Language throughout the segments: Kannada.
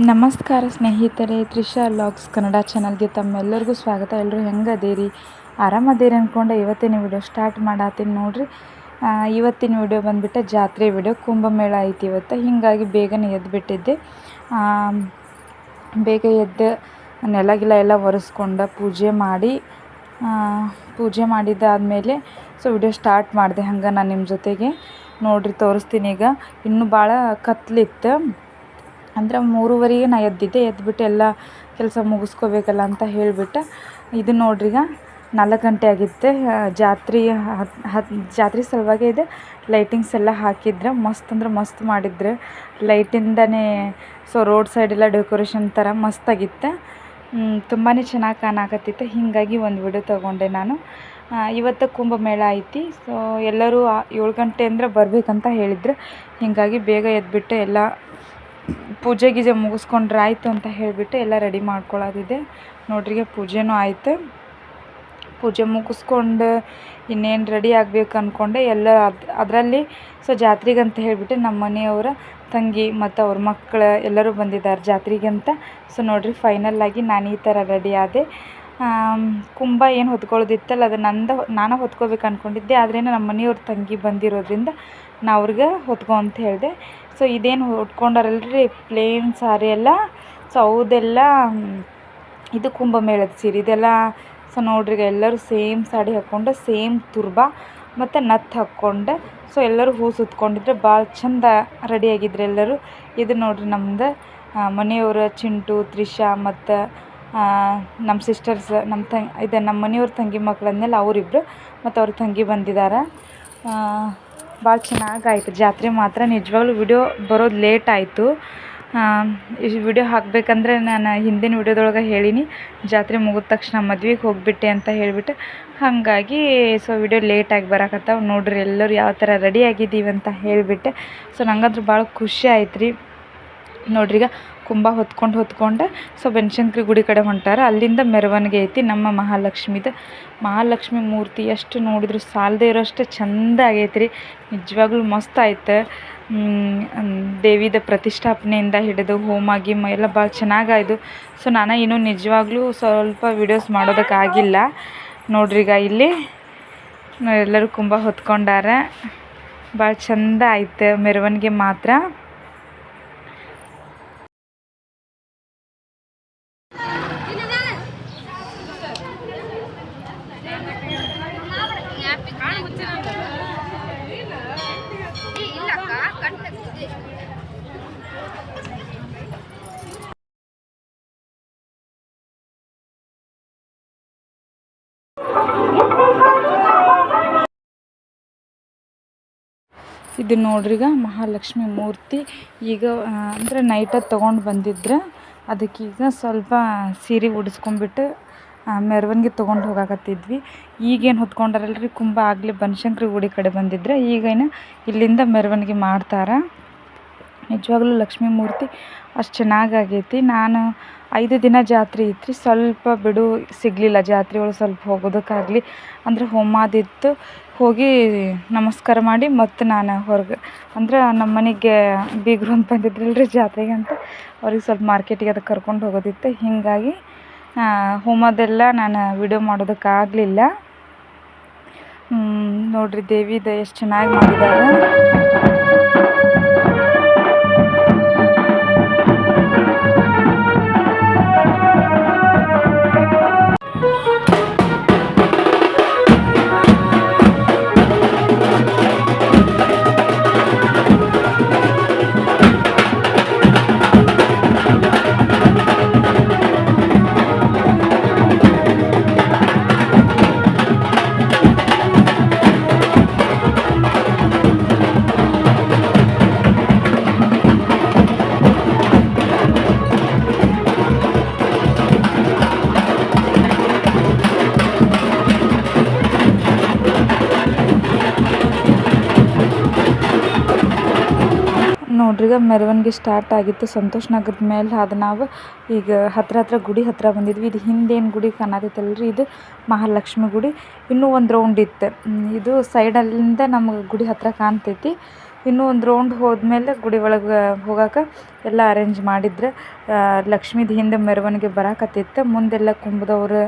ನಮಸ್ಕಾರ ಸ್ನೇಹಿತರೆ, ತ್ರಿಷಾ ಲಾಗ್ಸ್ ಕನ್ನಡ ಚಾನಲ್ಗೆ ತಮ್ಮೆಲ್ಲರಿಗೂ ಸ್ವಾಗತ. ಎಲ್ಲರೂ ಹೆಂಗದೀರಿ, ಆರಾಮದೀರಿ ಅಂದ್ಕೊಂಡೆ ಇವತ್ತಿನ ವಿಡಿಯೋ ಸ್ಟಾರ್ಟ್ ಮಾಡತ್ತೀನಿ ನೋಡ್ರಿ. ಇವತ್ತಿನ ವಿಡಿಯೋ ಬಂದುಬಿಟ್ಟು ಜಾತ್ರೆ ವಿಡಿಯೋ. ಕುಂಭಮೇಳ ಐತಿ ಇವತ್ತು, ಹೀಗಾಗಿ ಬೇಗನೆ ಎದ್ದುಬಿಟ್ಟಿದ್ದೆ. ಬೇಗ ಎದ್ದು ನೆಲಗಿಲ ಎಲ್ಲ ಒರೆಸ್ಕೊಂಡು ಪೂಜೆ ಮಾಡಿದ್ದಾದಮೇಲೆ ವಿಡಿಯೋ ಸ್ಟಾರ್ಟ್ ಮಾಡಿದೆ. ಹಂಗೆ ನಾನು ನಿಮ್ಮ ಜೊತೆಗೆ ನೋಡ್ರಿ ತೋರಿಸ್ತೀನಿ. ಈಗ ಇನ್ನೂ ಭಾಳ ಕತ್ಲಿತ್ತು, ಅಂದ್ರೆ 3:30ಗೆ ನಾನು ಎದ್ದುಬಿಟ್ಟು ಎಲ್ಲ ಕೆಲಸ ಮುಗಿಸ್ಕೋಬೇಕಲ್ಲ ಅಂತ ಹೇಳಿಬಿಟ್ಟು ಇದು ನೋಡ್ರಿ. ಈಗ 4 ಗಂಟೆ ಆಗಿತ್ತು. ಜಾತ್ರೆ ಸಲುವಾಗಿ ಇದು ಲೈಟಿಂಗ್ಸ್ ಎಲ್ಲ ಹಾಕಿದ್ರೆ ಮಸ್ತ್ ಅಂದ್ರೆ ಮಸ್ತ್ ಮಾಡಿದ್ರು. ಲೈಟಿಂದನೇ ರೋಡ್ ಸೈಡೆಲ್ಲ ಡೆಕೋರೇಷನ್ ಥರ ಮಸ್ತಾಗಿತ್ತು. ತುಂಬಾ ಚೆನ್ನಾಗಿ ಕಾಣಕತ್ತಿತ್ತು. ಹೀಗಾಗಿ ಒಂದು ವಿಡಿಯೋ ತೊಗೊಂಡೆ ನಾನು. ಇವತ್ತು ಕುಂಭಮೇಳ ಐತಿ. ಎಲ್ಲರೂ 7 ಗಂಟೆ ಅಂದರೆ ಬರಬೇಕಂತ ಹೇಳಿದ್ರು. ಹೀಗಾಗಿ ಬೇಗ ಎದ್ದುಬಿಟ್ಟು ಎಲ್ಲ ಪೂಜೆ ಗೀಜೆ ಮುಗಿಸ್ಕೊಂಡ್ರೆ ಆಯಿತು ಅಂತ ಹೇಳಿಬಿಟ್ಟು ಎಲ್ಲ ರೆಡಿ ಮಾಡ್ಕೊಳ್ಳೋದಿದೆ ನೋಡ್ರಿಗೆ. ಪೂಜೆನೂ ಆಯಿತು. ಪೂಜೆ ಮುಗಿಸ್ಕೊಂಡು ಇನ್ನೇನು ರೆಡಿ ಆಗಬೇಕು ಅಂದ್ಕೊಂಡೆ. ಎಲ್ಲ ಅದರಲ್ಲಿ ಜಾತ್ರೆಗೆ ಅಂತ ಹೇಳಿಬಿಟ್ಟು ನಮ್ಮ ಮನೆಯವರ ತಂಗಿ ಮತ್ತು ಅವ್ರ ಮಕ್ಕಳು ಎಲ್ಲರೂ ಬಂದಿದ್ದಾರೆ ಜಾತ್ರೆಗೆ ಅಂತ. ನೋಡಿರಿ, ಫೈನಲ್ಲಾಗಿ ನಾನು ಈ ಥರ ರೆಡಿ ಆದೆ. ಕುಂಭ ಏನು ಹೊತ್ಕೊಳ್ಳೋದಿತ್ತಲ್ಲ, ಅದು ನಾನು ಹೊತ್ಕೋಬೇಕು ಅಂದ್ಕೊಂಡಿದ್ದೆ. ಆದ್ರೇನು ನಮ್ಮ ಮನೆಯವ್ರ ತಂಗಿ ಬಂದಿರೋದ್ರಿಂದ ನಾ ಅವ್ರಿಗೆ ಹೊತ್ಕೊ ಅಂತ ಹೇಳಿದೆ. ಇದೇನು ಉಟ್ಕೊಂಡಾರಲ್ರಿ ಪ್ಲೇನ್ ಸಾರಿ ಎಲ್ಲ, ಅವದೆಲ್ಲ ಇದು ಕುಂಭಮೇಳದ ಸೀರೆ ಇದೆಲ್ಲ. ನೋಡ್ರಿ, ಎಲ್ಲರೂ ಸೇಮ್ ಸಾಡಿ ಹಾಕ್ಕೊಂಡು ಸೇಮ್ ತುರ್ಬಾ ಮತ್ತು ನತ್ತು ಹಾಕ್ಕೊಂಡು ಎಲ್ಲರೂ ಹೂ ಸುತ್ಕೊಂಡಿದ್ರೆ ಭಾಳ ಚಂದ ರೆಡಿಯಾಗಿದ್ರು ಎಲ್ಲರೂ. ಇದು ನೋಡ್ರಿ, ನಮ್ದು ಮನೆಯವರು ಚಿಂಟು, ತ್ರಿಷಾ ಮತ್ತು ನಮ್ಮ ಸಿಸ್ಟರ್ಸ್, ನಮ್ಮ ಮನೆಯವ್ರ ತಂಗಿ ಮಕ್ಕಳನ್ನೆಲ್ಲ ಅವರಿಬ್ಬರು ಮತ್ತು ಅವ್ರ ತಂಗಿ ಬಂದಿದ್ದಾರೆ. ಭಾಳ ಚೆನ್ನಾಗಾಯ್ತು ಜಾತ್ರೆ ಮಾತ್ರ. ನಿಜವಾಗ್ಲೂ ವಿಡಿಯೋ ಬರೋದು ಲೇಟ್ ಆಯಿತು. ಈ ವಿಡಿಯೋ ಹಾಕಬೇಕಂದ್ರೆ ನಾನು ಹಿಂದಿನ ವಿಡಿಯೋದೊಳಗೆ ಹೇಳೀನಿ, ಜಾತ್ರೆ ಮುಗಿದ ತಕ್ಷಣ ಮದ್ವೆಗೆ ಹೋಗಿಬಿಟ್ಟೆ ಅಂತ ಹೇಳಿಬಿಟ್ಟು. ಹಾಗಾಗಿ ವಿಡಿಯೋ ಲೇಟಾಗಿ ಬರಕತ್ತಾವ ನೋಡ್ರಿ. ಎಲ್ಲರೂ ಯಾವ ಥರ ರೆಡಿ ಆಗಿದ್ದೀವಿ ಅಂತ ಹೇಳಿಬಿಟ್ಟೆ. ನಂಗಂತೂ ಭಾಳ ಖುಷಿ ಆಯ್ತು ರೀ. ನೋಡ್ರಿ, ಈಗ ಕುಂಭ ಹೊತ್ಕೊಂಡು ಬನಶಂಕರಿ ಗುಡಿ ಕಡೆ ಹೊಂಟಾರ. ಅಲ್ಲಿಂದ ಮೆರವಣಿಗೆ ಐತಿ ನಮ್ಮ ಮಹಾಲಕ್ಷ್ಮಿ ಮೂರ್ತಿ. ಎಷ್ಟು ನೋಡಿದ್ರು ಸಾಲದೇ ಇರೋಷ್ಟು ಚೆಂದ ಆಗೈತೆ ರೀ. ನಿಜವಾಗ್ಲೂ ಮಸ್ತ್ ಆಯ್ತು. ದೇವಿದ ಪ್ರತಿಷ್ಠಾಪನೆಯಿಂದ ಹಿಡಿದು ಹೋಮ ಗೀಮ ಎಲ್ಲ ಭಾಳ ಚೆನ್ನಾಗಾಯ್ತು. ನಾನು ಇನ್ನೂ ನಿಜವಾಗ್ಲೂ ಸ್ವಲ್ಪ ವೀಡಿಯೋಸ್ ಮಾಡೋದಕ್ಕಾಗಿಲ್ಲ ನೋಡ್ರಿ. ಈಗ ಇಲ್ಲಿ ಎಲ್ಲರೂ ಕುಂಭ ಹೊತ್ಕೊಂಡಾರ. ಭಾಳ ಚೆಂದ ಆಯ್ತು ಮೆರವಣಿಗೆ ಮಾತ್ರ. ಇದು ನೋಡ್ರಿ, ಈಗ ಮಹಾಲಕ್ಷ್ಮಿ ಮೂರ್ತಿ. ಈಗ ಅಂದರೆ ನೈಟಲ್ಲಿ ತೊಗೊಂಡು ಬಂದಿದ್ರೆ ಅದಕ್ಕೀಗ ಸ್ವಲ್ಪ ಸೀರೆ ಉಡಿಸ್ಕೊಂಡ್ಬಿಟ್ಟು ಮೆರವಣಿಗೆ ತೊಗೊಂಡು ಹೋಗಾಕತ್ತಿದ್ವಿ. ಈಗೇನು ಹೊತ್ಕೊಂಡಾರಲ್ರಿ ಕುಂಭ, ಆಗಲಿ ಬನಶಂಕರಿ ಗುಡಿ ಕಡೆ ಬಂದಿದ್ರೆ ಈಗೇನು ಇಲ್ಲಿಂದ ಮೆರವಣಿಗೆ ಮಾಡ್ತಾರೆ. ನಿಜವಾಗ್ಲೂ ಲಕ್ಷ್ಮೀ ಮೂರ್ತಿ ಅಷ್ಟು ಚೆನ್ನಾಗೈತಿ. ನಾನು 5 ದಿನ ಜಾತ್ರೆ ಇತ್ತು. ಸ್ವಲ್ಪ ಬಿಡು ಸಿಗಲಿಲ್ಲ ಜಾತ್ರೆ ಒಳಗೆ ಸ್ವಲ್ಪ ಹೋಗೋದಕ್ಕಾಗಲಿ. ಅಂದರೆ ಹೋಮಾದಿತ್ತು, ಹೋಗಿ ನಮಸ್ಕಾರ ಮಾಡಿ ಮತ್ತು ನಾನು ಹೊರಗೆ ಅಂದ್ರೆ ನಮ್ಮ ಮನೆಗೆ ಬೀಗರು ಅಂತ ಬಂದಿದ್ರಲ್ರಿ ಜಾತ್ರೆಗೆ ಅಂತ, ಅವ್ರಿಗೆ ಸ್ವಲ್ಪ ಮಾರ್ಕೆಟಿಗೆ ಅದಕ್ಕೆ ಕರ್ಕೊಂಡು ಹೋಗೋದಿತ್ತು. ಹೀಗಾಗಿ ಹೋಮದೆಲ್ಲ ನಾನು ವಿಡಿಯೋ ಮಾಡೋದಕ್ಕಾಗಲಿಲ್ಲ. ನೋಡ್ರಿ, ದೇವಿದ ಎಷ್ಟು ಚೆನ್ನಾಗಿ ಮಾಡಿದ್ದಾರೆ. ನೋಡ್ರಿ, ಈಗ ಮೆರವಣಿಗೆ ಸ್ಟಾರ್ಟ್ ಆಗಿತ್ತು ಸಂತೋಷ್ ನಗರದ ಮೇಲೆ. ಅದು ನಾವು ಈಗ ಹತ್ರ ಗುಡಿ ಹತ್ರ ಬಂದಿದ್ವಿ. ಇದು ಹಿಂದೇನು ಗುಡಿ ಕಾಣತೈತಲ್ರಿ, ಇದು ಮಹಾಲಕ್ಷ್ಮಿ ಗುಡಿ. ಇನ್ನೂ ಒಂದು ರೌಂಡ್ ಇತ್ತು. ಇದು ಸೈಡಲ್ಲಿಂದ ನಮಗೆ ಗುಡಿ ಹತ್ರ ಕಾಣ್ತೈತಿ. ಇನ್ನೂ ಒಂದು ರೌಂಡ್ ಹೋದ್ಮೇಲೆ ಗುಡಿ ಒಳಗೆ ಹೋಗೋಕೆ ಎಲ್ಲ ಅರೇಂಜ್ ಮಾಡಿದ್ರೆ ಲಕ್ಷ್ಮೀದು ಹಿಂದೆ ಮೆರವಣಿಗೆ ಬರಾಕತ್ತಿತ್ತು. ಮುಂದೆಲ್ಲ ಕುಂಭದವ್ರು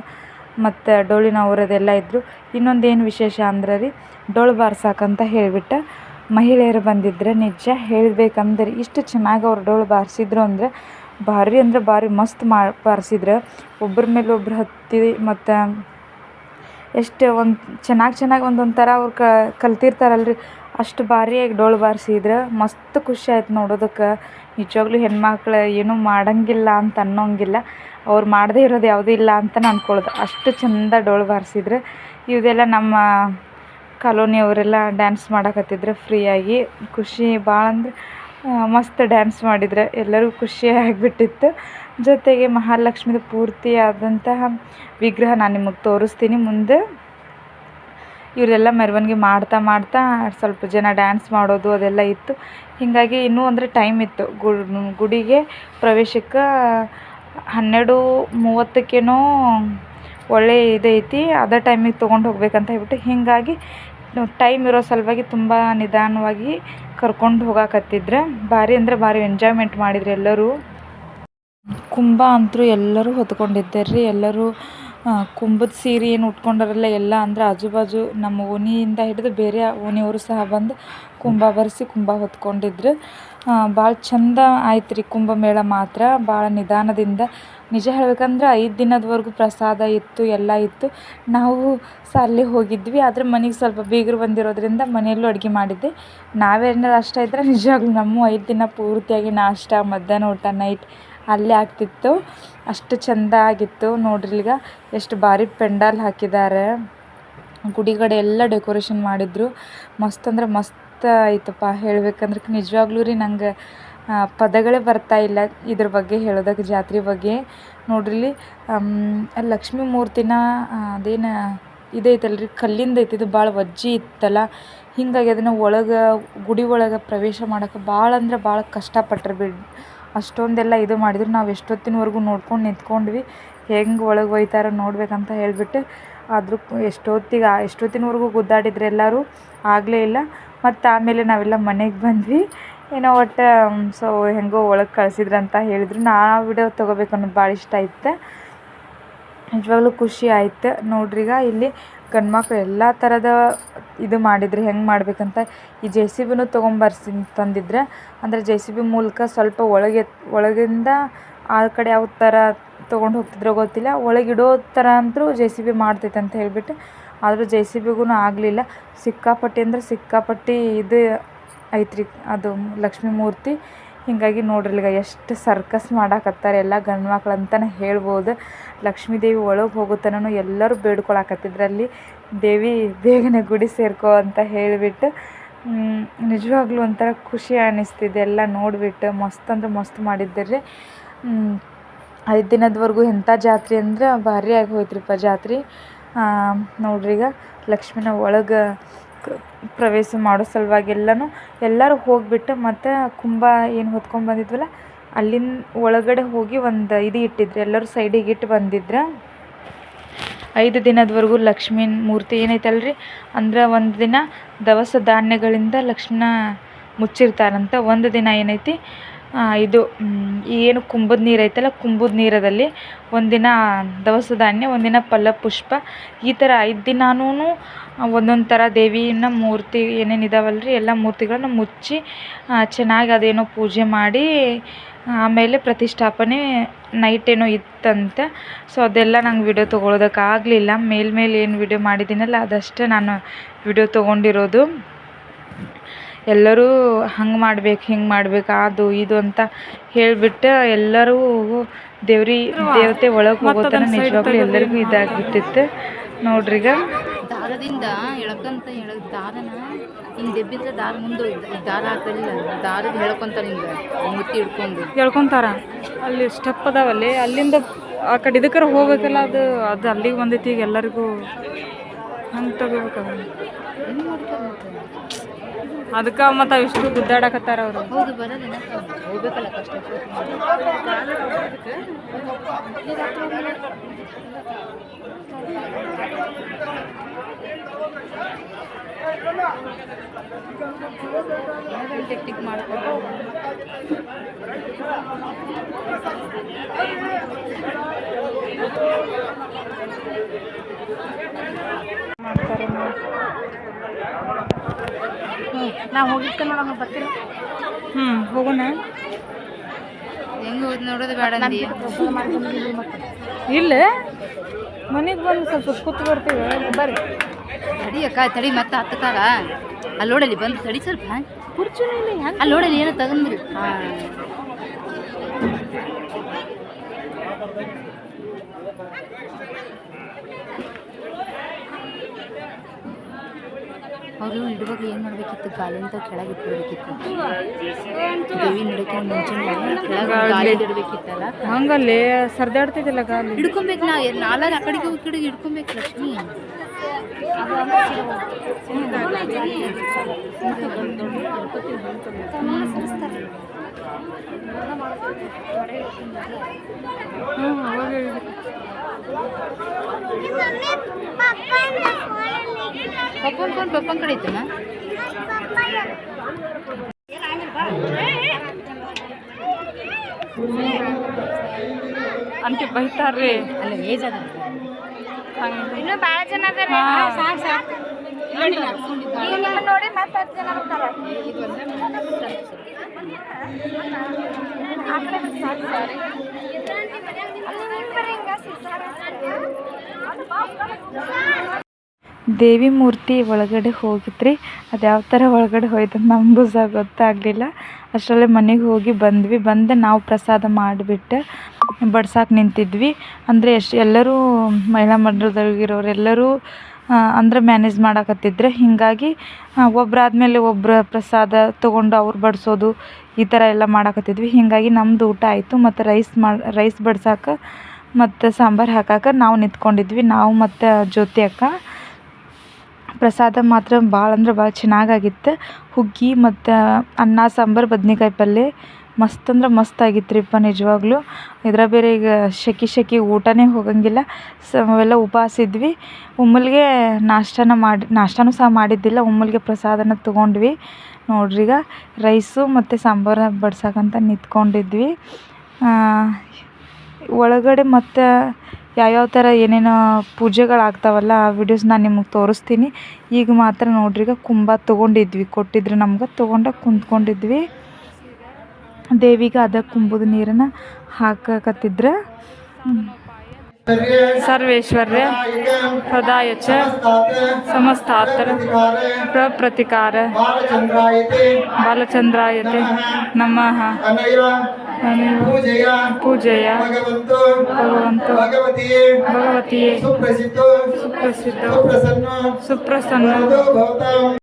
ಮತ್ತು ಡೊಳ್ಳಿನವ್ರದೆಲ್ಲ ಇದ್ದರು. ಇನ್ನೊಂದು ಏನು ವಿಶೇಷ ಅಂದ್ರೆ ರೀ, ಡೊಳ್ಳು ಬಾರ್ಸಕ್ಕಂತ ಹೇಳಿಬಿಟ್ಟು ಮಹಿಳೆಯರು ಬಂದಿದ್ರೆ ನಿಜ ಹೇಳಬೇಕಂದ್ರೆ ಇಷ್ಟು ಚೆನ್ನಾಗಿ ಅವ್ರು ಡೊಳ್ಳು ಬಾರಿಸಿದ್ರು ಅಂದರೆ ಭಾರಿ ಮಸ್ತ್ ಬಾರಿಸಿದ್ರು. ಒಬ್ಬರ ಮೇಲೆ ಒಬ್ರು ಹತ್ತಿ ಮತ್ತು ಎಷ್ಟು ಒಂದು ಚೆನ್ನಾಗಿ ಒಂದೊಂದು ಥರ ಅವ್ರು ಕಲ್ತಿರ್ತಾರಲ್ರಿ, ಅಷ್ಟು ಭಾರಿಯಾಗಿ ಡೊಳ್ಳು ಬಾರಿಸಿದ್ರೆ ಮಸ್ತ್ ಖುಷಿ ಆಯ್ತು ನೋಡೋದಕ್ಕೆ. ನಿಜವಾಗ್ಲೂ ಹೆಣ್ಮಕ್ಳು ಏನೂ ಮಾಡೋಂಗಿಲ್ಲ ಅಂತ ಅನ್ನೋಂಗಿಲ್ಲ, ಅವ್ರು ಮಾಡದೇ ಇರೋದು ಯಾವುದೂ ಇಲ್ಲ ಅಂತ ಅಂದ್ಕೊಳ್ಳೋದು, ಅಷ್ಟು ಚೆಂದ ಡೊಳ್ಳು ಬಾರಿಸಿದ್ರೆ. ಇದೆಲ್ಲ ನಮ್ಮ ಕಾಲೋನಿಯವರೆಲ್ಲ ಡ್ಯಾನ್ಸ್ ಮಾಡಕತ್ತಿದ್ರು ಫ್ರೀಯಾಗಿ. ಖುಷಿ ಭಾಳ ಅಂದ್ರೆ ಮಸ್ತ್ ಡ್ಯಾನ್ಸ್ ಮಾಡಿದ್ರು, ಎಲ್ಲರಿಗೂ ಖುಷಿ ಆಗಿಬಿಟ್ಟಿತ್ತು. ಜೊತೆಗೆ ಮಹಾಲಕ್ಷ್ಮಿದು ಪೂರ್ತಿ ಆದಂತಹ ವಿಗ್ರಹ ನಾನು ನಿಮಗೆ ತೋರಿಸ್ತೀನಿ ಮುಂದೆ. ಇವರೆಲ್ಲ ಮೆರವಣಿಗೆ ಮಾಡ್ತಾ ಸ್ವಲ್ಪ ಜನ ಡ್ಯಾನ್ಸ್ ಮಾಡೋದು ಅದೆಲ್ಲ ಇತ್ತು. ಹೀಗಾಗಿ ಇನ್ನೂ ಅಂದರೆ ಟೈಮ್ ಇತ್ತು ಗುಡಿಗೆ ಪ್ರವೇಶಕ್ಕೆ 12:30 ಒಳ್ಳೆ ಇದೈತಿ, ಅದೇ ಟೈಮಿಗೆ ತೊಗೊಂಡು ಹೋಗ್ಬೇಕಂತ ಹೇಳ್ಬಿಟ್ಟು ಹೀಗಾಗಿ ಟೈಮ್ ಇರೋ ಸಲುವಾಗಿ ತುಂಬ ನಿಧಾನವಾಗಿ ಕರ್ಕೊಂಡು ಹೋಗಾಕತ್ತಿದ್ರು. ಭಾರಿ ಅಂದರೆ ಭಾರಿ ಎಂಜಾಯ್ಮೆಂಟ್ ಮಾಡಿದ್ರು ಎಲ್ಲರೂ. ಕುಂಭ ಅಂತೂ ಎಲ್ಲರೂ ಹೊತ್ಕೊಂಡಿದ್ದಾರೆ ರೀ. ಎಲ್ಲರೂ ಕುಂಭದ ಸೀರೆ ಏನು ಉಟ್ಕೊಂಡಾರಲ್ಲ ಎಲ್ಲ ಅಂದ್ರೆ ಆಜು ನಮ್ಮ ಓಣಿಯಿಂದ ಹಿಡಿದು ಬೇರೆ ಓಣಿಯವರು ಸಹ ಬಂದು ಕುಂಭ ಬರೆಸಿ ಕುಂಭ ಹೊತ್ಕೊಂಡಿದ್ರು. ಭಾಳ ಚಂದ ಆಯ್ತು ರೀ ಕುಂಭಮೇಳ ಮಾತ್ರ. ಭಾಳ ನಿಧಾನದಿಂದ, ನಿಜ ಹೇಳ್ಬೇಕಂದ್ರೆ 5 ದಿನದವರೆಗೂ ಪ್ರಸಾದ ಇತ್ತು, ಎಲ್ಲ ಇತ್ತು. ನಾವು ಅಲ್ಲಿ ಹೋಗಿದ್ವಿ, ಆದರೆ ಮನೆಗೆ ಸ್ವಲ್ಪ ಬೀಗರು ಬಂದಿರೋದ್ರಿಂದ ಮನೆಯಲ್ಲೂ ಅಡುಗೆ ಮಾಡಿದ್ದೆ. ನಾವೇನಾರು ಅಷ್ಟ ಇದ್ದರೆ ನಿಜವಾಗ್ಲೂ ನಮ್ಮ 5 ದಿನ ಪೂರ್ತಿಯಾಗಿ ನಾಷ್ಟ, ಮಧ್ಯಾಹ್ನ ಊಟ, ನೈಟ್ ಅಲ್ಲೇ ಆಗ್ತಿತ್ತು. ಅಷ್ಟು ಚೆಂದ ಆಗಿತ್ತು ನೋಡ್ರಿ. ಈಗ ಎಷ್ಟು ಭಾರಿ ಪೆಂಡಾಲ್ ಹಾಕಿದ್ದಾರೆ, ಗುಡಿ ಕಡೆ ಎಲ್ಲ ಡೆಕೋರೇಷನ್ ಮಾಡಿದ್ರು. ಮಸ್ತ್ ಅಂದ್ರೆ ಮಸ್ತ್ ಆಯ್ತಪ್ಪ. ಹೇಳ್ಬೇಕಂದ್ರೆ ನಿಜವಾಗ್ಲೂ ರೀ ನಂಗೆ ಪದಗಳೇ ಬರ್ತಾಯಿಲ್ಲ ಇದ್ರ ಬಗ್ಗೆ ಹೇಳೋದಕ್ಕೆ, ಜಾತ್ರೆ ಬಗ್ಗೆ. ನೋಡ್ರಿ ಲಕ್ಷ್ಮೀ ಮೂರ್ತಿನ ಅದೇನು ಇದೈತಲ್ರಿ, ಕಲ್ಲಿಂದ ಐತಿ, ಇದು ಭಾಳ ವಜ್ಜಿ ಇತ್ತಲ್ಲ. ಹೀಗಾಗಿ ಅದನ್ನು ಗುಡಿ ಒಳಗೆ ಪ್ರವೇಶ ಮಾಡೋಕೆ ಭಾಳ ಅಂದ್ರೆ ಭಾಳ ಕಷ್ಟಪಟ್ರು ಅಷ್ಟೊಂದೆಲ್ಲ ಇದು ಮಾಡಿದ್ರು. ನಾವು ಎಷ್ಟೊತ್ತಿನವರೆಗೂ ನೋಡ್ಕೊಂಡು ನಿಂತ್ಕೊಂಡ್ವಿ, ಹೆಂಗೆ ಒಳಗೆ ಒಯ್ತಾರೋ ನೋಡ್ಬೇಕಂತ ಹೇಳಿಬಿಟ್ಟು. ಆದರೂ ಎಷ್ಟೊತ್ತಿನವರೆಗೂ ಗುದ್ದಾಡಿದ್ರು ಎಲ್ಲರೂ, ಆಗಲೇ ಇಲ್ಲ. ಮತ್ತು ಆಮೇಲೆ ನಾವೆಲ್ಲ ಮನೆಗೆ ಬಂದ್ವಿ. ಏನೋ ಒಟ್ಟು ಸೊ ಹೆಂಗೋ ಒಳಗೆ ಕಳಿಸಿದ್ರಂತ ಹೇಳಿದ್ರು. ವಿಡಿಯೋ ತೊಗೋಬೇಕು ಅನ್ನೋದು ಭಾಳ ಇಷ್ಟ ಆಯ್ತು. ನಿಜವಾಗ್ಲೂ ಖುಷಿ ಆಯ್ತು ನೋಡ್ರಿ. ಈಗ ಇಲ್ಲಿ ಗಂಡ್ಮಕ್ಳು ಎಲ್ಲ ಥರದ ಇದು ಮಾಡಿದ್ರು, ಹೆಂಗೆ ಮಾಡ್ಬೇಕಂತ. ಈ JCBನೂ ತಂದಿದ್ರೆ, ಅಂದರೆ JCB ಮೂಲಕ ಸ್ವಲ್ಪ ಒಳಗಿಂದ ಆ ಕಡೆ ಯಾವ ಥರ ತೊಗೊಂಡು ಹೋಗ್ತಿದ್ರೋ ಗೊತ್ತಿಲ್ಲ, ಒಳಗಿಡೋ ಥರ ಅಂತೂ JCB ಮಾಡ್ತೈತೆ ಅಂತ ಹೇಳಿಬಿಟ್ಟು. ಆದರೂ JCBಗೂ ಆಗಲಿಲ್ಲ. ಸಿಕ್ಕಾಪಟ್ಟಿ ಅಂದ್ರೆ ಸಿಕ್ಕಾಪಟ್ಟಿ ಇದು ಐತ್ರಿ ಅದು ಲಕ್ಷ್ಮೀ ಮೂರ್ತಿ. ಹೀಗಾಗಿ ನೋಡ್ರಿ ಈಗ ಎಷ್ಟು ಸರ್ಕಸ್ ಮಾಡಾಕತ್ತಾರೆ ಎಲ್ಲ ಗಂಡ್ಮಕ್ಳು ಅಂತಲೇ ಹೇಳ್ಬೋದು. ಲಕ್ಷ್ಮೀ ದೇವಿ ಒಳಗೆ ಹೋಗುತ್ತನೂ ಎಲ್ಲರೂ ಬೇಡ್ಕೊಳಕತ್ತಿದ್ರಲ್ಲಿ, ದೇವಿ ಬೇಗನೆ ಗುಡಿ ಸೇರ್ಕೋ ಅಂತ ಹೇಳಿಬಿಟ್ಟು. ನಿಜವಾಗ್ಲೂ ಒಂಥರ ಖುಷಿ ಅನ್ನಿಸ್ತಿದೆ ಎಲ್ಲ ನೋಡಿಬಿಟ್ಟು. ಮಸ್ತ್ ಅಂದ್ರೆ ಮಸ್ತ್ ಮಾಡಿದ್ದಾರೆ. 5 ದಿನದವರೆಗೂ ಎಂಥ ಜಾತ್ರೆ ಅಂದ್ರೆ ಭಾರಿ ಆಗಿ ಹೋಯ್ತ್ರಿಪ್ಪ ಜಾತ್ರೆ. ನೋಡ್ರಿ ಈಗ ಲಕ್ಷ್ಮಿನ ಒಳಗೆ ಪ್ರವೇಶ ಮಾಡೋ ಸಲುವಾಗಿ ಎಲ್ಲರೂ ಹೋಗಿಬಿಟ್ಟು ಮತ್ತು ಕುಂಭ ಏನು ಹೊತ್ಕೊಂಡು ಬಂದಿದ್ವಲ್ಲ ಅಲ್ಲಿಂದ ಒಳಗಡೆ ಹೋಗಿ ಒಂದು ಇದು ಇಟ್ಟಿದ್ರು, ಎಲ್ಲರೂ ಸೈಡಿಗೆ ಇಟ್ಟು ಬಂದಿದ್ರು. 5 ದಿನದವರೆಗೂ ಲಕ್ಷ್ಮೀ ಮೂರ್ತಿ ಏನೈತಲ್ರಿ ಅಂದ್ರೆ, ಒಂದು ದಿನ ದವಸ ಧಾನ್ಯಗಳಿಂದ ಲಕ್ಷ್ಮಿನ ಮುಚ್ಚಿರ್ತಾರಂತ. ಒಂದು ದಿನ ಏನೈತಿ ಇದು ಏನು ಕುಂಭದ ನೀರು ಐತಲ್ಲ, ಕುಂಭದ ನೀರದಲ್ಲಿ ಒಂದಿನ ದವಸ ಧಾನ್ಯ, ಒಂದಿನ ಫಲ ಪುಷ್ಪ, ಈ ಥರ 5 ದಿನಾನೂ ಒಂದೊಂದು ಥರ ದೇವಿನ ಮೂರ್ತಿ ಏನೇನು ಇದಾವಲ್ರಿ ಎಲ್ಲ ಮೂರ್ತಿಗಳನ್ನ ಮುಚ್ಚಿ ಚೆನ್ನಾಗಿ ಅದೇನೋ ಪೂಜೆ ಮಾಡಿ ಆಮೇಲೆ ಪ್ರತಿಷ್ಠಾಪನೆ ನೈಟ್ ಏನೋ ಇತ್ತಂತೆ. ಸೊ ಅದೆಲ್ಲ ನಂಗೆ ವಿಡಿಯೋ ತೊಗೊಳೋದಕ್ಕಾಗಲಿಲ್ಲ. ಮೇಲೆ ಏನು ವಿಡಿಯೋ ಮಾಡಿದ್ದೀನಲ್ಲ ಅದಷ್ಟೇ ನಾನು ವಿಡಿಯೋ ತೊಗೊಂಡಿರೋದು. ಎಲ್ಲರೂ ಹಂಗೆ ಮಾಡ್ಬೇಕು, ಹಿಂಗೆ ಮಾಡ್ಬೇಕು, ಅದು ಇದು ಅಂತ ಹೇಳಿಬಿಟ್ಟು ಎಲ್ಲರೂ ದೇವತೆ ಒಳಗೆ ಹೋಗೋತನ ನಿಜವಾಗ್ಲೂ ಎಲ್ಲರಿಗೂ ಇದಾಗ್ಬಿಟ್ಟಿತ್ತು ನೋಡ್ರಿ. ಈಗ ದಾರದಿಂದ ದಾರನ ಹಿಂಗೆ ದೆಬ್ಬಿದ್ರೆ ದಾರ ಮುಂದೆ ದಾರ ಹಾಕಲಿಲ್ಲ, ದಾರದ ಹೇಳ್ಕೊಂತಾರೆ ಹಿಂಗೆ ಮುತ್ತಿ ಹೇಳ್ಕೊಂತಾರ. ಅಲ್ಲಿ ಸ್ಟೆಪ್ ಅದಾವಲ್ಲಿ, ಅಲ್ಲಿಂದ ಆ ಕಡೆ ಇದಕ್ಕರ ಹೋಗ್ಬೇಕಲ್ಲ, ಅದು ಅಲ್ಲಿಗೆ ಬಂದೈತಿ. ಈಗ ಎಲ್ಲರಿಗೂ ಹಂಗೆ ತಗೋಬೇಕದ, ಅದಕ್ಕೆ ಮತ್ತು ಇಷ್ಟು ಗುದ್ದಾಡಕತ್ತಾರ ಅವರು. ಹೌದು, ಬರೋದಿಲ್ಲ, ಹೋಗ್ಬೇಕಲ್ಲ ಕಷ್ಟ. ಟೆಕ್ನಿಕ್ ಮಾಡ್ತಾರೆ. ನಾವು ಹೋಗಿದ್ದೆ ನೋಡೋಣ ಬರ್ತೀವಿ. ಹೋಗೋಣ. ಹೆಂಗೆ ಹೋದ್ ನೋಡೋದು ಬೇಡ ಇಲ್ಲ ಮನೆಗೆ ಬಂದು ಸ್ವಲ್ಪ ಕೂತು ಬರ್ತೀವಿ. ಬರ್ರಿ ತಡಿ ಅಕ್ಕ ತಡಿ ಮತ್ತೆ ಹತ್ತಕ್ಕಾಗ ಅಲ್ಲಿ ನೋಡಲಿ ಬಂದು ತಡಿ ಸ್ವಲ್ಪ ಕುರ್ಚಿನ ಅಲ್ಲಿ ನೋಡಲಿ ಏನೋ ತಗೊಂಡ್ರಿ. ಅವರು ಇಡುವಾಗ ಏನು ಮಾಡಬೇಕಿತ್ತು, ಗಾಲಿಂದ ಕೆಳಗೆ ಇಟ್ಬಿಡ್ಬೇಕಿತ್ತು. ದೇವಿ ನಡಕ್ಕೆ ಮುಂಚೆ ಗಾಲಿ ಇಡಬೇಕಿತ್ತಲ್ಲ. ಹಂಗಲ್ಲಿ ಸರ್ದಾಡ್ತಿದ್ದಿಲ್ಲ ಗಾಲಿ ಹಿಡ್ಕೊಬೇಕು. ನಾಲ್ಕು ಆ ಕಡೆಗೆ ಈ ಕಡೆಗೆ ಹಿಡ್ಕೊಬೇಕು ಲಕ್ಷ್ಮಿ. ಪಪ್ಪನ ಕಡೆ ಇತ್ತಮ್ಮ. ಅಂಟಿ ಬೈತಾರ್ರಿ. ಅಲ್ಲ ಏಜ್ ಅದ ಇನ್ನೂ ಭಾಳ ಜನ ನೋಡಿ ಮತ್ತೆ 10 ಜನ ಬರ್ತಾರೆ. ದೇವಿ ಮೂರ್ತಿ ಒಳಗಡೆ ಹೋಗಿದ್ರಿ. ಅದು ಯಾವ ಥರ ಒಳಗಡೆ ಹೋಯ್ತಂತ ನಮಗೂ ಸಹ ಗೊತ್ತಾಗಲಿಲ್ಲ. ಅಷ್ಟರಲ್ಲೇ ಮನೆಗೆ ಹೋಗಿ ಬಂದು ನಾವು ಪ್ರಸಾದ ಮಾಡಿಬಿಟ್ಟು ಬಡ್ಸಕ್ಕೆ ನಿಂತಿದ್ವಿ. ಅಂದರೆ ಎಲ್ಲರೂ ಮಹಿಳಾ ಮಂಡಲದಲ್ಲಿರೋರೆಲ್ಲರೂ ಅಂದರೆ ಮ್ಯಾನೇಜ್ ಮಾಡಕತ್ತಿದ್ರೆ, ಹೀಗಾಗಿ ಒಬ್ಬರಾದ್ಮೇಲೆ ಒಬ್ಬರ ಪ್ರಸಾದ ತೊಗೊಂಡು ಅವ್ರು ಬಡಿಸೋದು ಈ ಥರ ಎಲ್ಲ ಮಾಡಕತ್ತಿದ್ವಿ. ಹೀಗಾಗಿ ನಮ್ಮದು ಊಟ ಆಯಿತು. ಮತ್ತು ರೈಸ್ ಬಡ್ಸಕ್ಕೆ ಮತ್ತು ಸಾಂಬಾರು ಹಾಕಕ್ಕೆ ನಾವು ನಿಂತ್ಕೊಂಡಿದ್ವಿ. ನಾವು ಮತ್ತು ಜ್ಯೋತಿ ಅಕ್ಕ. ಪ್ರಸಾದ ಮಾತ್ರ ಭಾಳ ಅಂದ್ರೆ ಭಾಳ ಚೆನ್ನಾಗಾಗಿತ್ತು. ಹುಗ್ಗಿ ಮತ್ತು ಅನ್ನ ಸಾಂಬಾರು ಬದ್ನೆಕಾಯಿ ಪಲ್ಯ ಮಸ್ತ್ ಅಂದ್ರೆ ಮಸ್ತ್ ಆಗಿತ್ರಿಪ್ಪ ನಿಜವಾಗ್ಲೂ. ಇದ್ರ ಬೇರೆ ಈಗ ಶೆಕೆ ಊಟನೇ ಹೋಗಂಗಿಲ್ಲ. ನಾವೆಲ್ಲ ಉಪವಾಸ ಇದ್ವಿ. ಒಮ್ಮೆಲ್ಗೆ ನಾಷ್ಟನೂ ಸಹ ಮಾಡಿದ್ದಿಲ್ಲ. ಒಮ್ಮೆಲ್ಗೆ ಪ್ರಸಾದನ ತೊಗೊಂಡ್ವಿ. ನೋಡ್ರಿ ಈಗ ರೈಸು ಮತ್ತು ಸಾಂಬಾರು ಬಡ್ಸಕ್ಕಂತ ನಿಂತ್ಕೊಂಡಿದ್ವಿ. ಒಳಗಡೆ ಮತ್ತು ಯಾವ್ಯಾವ ಥರ ಏನೇನೋ ಪೂಜೆಗಳಾಗ್ತಾವಲ್ಲ ಆ ವಿಡಿಯೋಸ್ ನಾನು ನಿಮಗೆ ತೋರಿಸ್ತೀನಿ. ಈಗ ಮಾತ್ರ ನೋಡ್ರಿ ಈಗ ಕುಂಭ ತೊಗೊಂಡಿದ್ವಿ, ಕೊಟ್ಟಿದ್ರು ನಮ್ಗೆ. ತೊಗೊಂಡು ಕುಂತ್ಕೊಂಡಿದ್ವಿ. ದೇವಿಗೆ ಅದ ಕುಂಭದ ನೀರನ್ನು ಹಾಕಕತ್ತಿದ್ರು. ಸರ್ವೇಶ್ವರ್ಯ ಸದಾಯ ಚ ಸಮಸ್ತಾತ್ರ ಪ್ರತಿಕಾರ ಬಾಲಚಂದ್ರಾಯತೆ ನಮಃ ಪೂಜೆಯ ಭಗವಂತು ಭಗವತಿಯೇ ಸುಪ್ರಸಿದ್ಧ ಸುಪ್ರಸನ್ನ